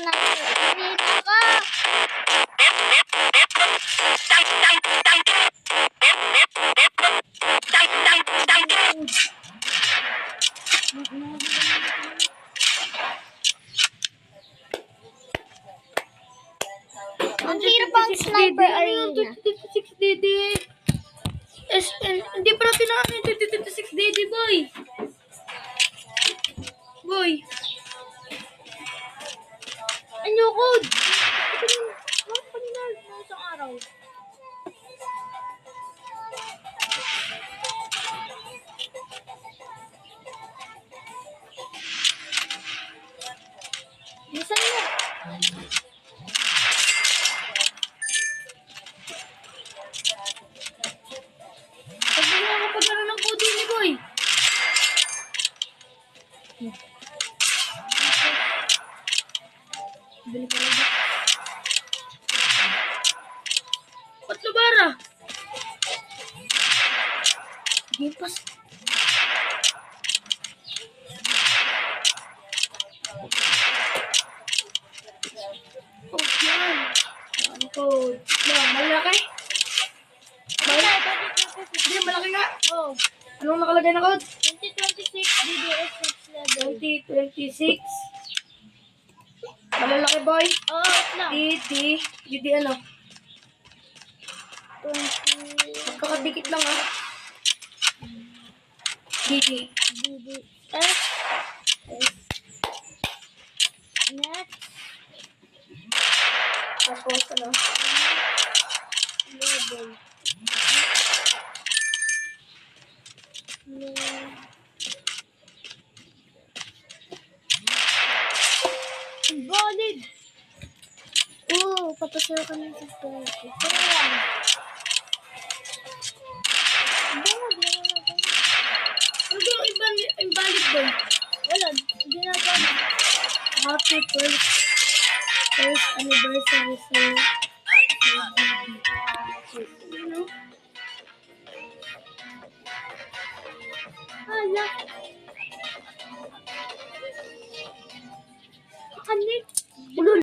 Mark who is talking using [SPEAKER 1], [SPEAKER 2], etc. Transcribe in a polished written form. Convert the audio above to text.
[SPEAKER 1] sniper arena ka. Ang hirap ang sniper arena.
[SPEAKER 2] 26 DD. Hindi pa natin na yung 26 DD, boy. Boy.
[SPEAKER 1] Ano code? Kanina, isang araw. Bisan mo.
[SPEAKER 2] Pag hindi ako pagkano ng code ni boy. Bili ka lang. Patlo bara. Gipas. Oh, yan. Ano code? Yan, malaki. Hindi, malaki nga.
[SPEAKER 1] Oh,
[SPEAKER 2] Anong nakalagay na code?
[SPEAKER 1] 2026 DBS next level.
[SPEAKER 2] 2026. Malalaki boy.
[SPEAKER 1] Oh, lang.
[SPEAKER 2] DD ano?
[SPEAKER 1] 20
[SPEAKER 2] Magkakadikit lang ah. DD.
[SPEAKER 1] DBS next
[SPEAKER 2] Tapos ano?
[SPEAKER 1] level. Valid. Oh, papasaya ka ng subscribe. Pero lang. Hindi mo natin.
[SPEAKER 2] Ano yung invalid boy?
[SPEAKER 1] Wala, hindi na pa.
[SPEAKER 2] Happy first anniversary sa ano?
[SPEAKER 1] Hala. Kanik.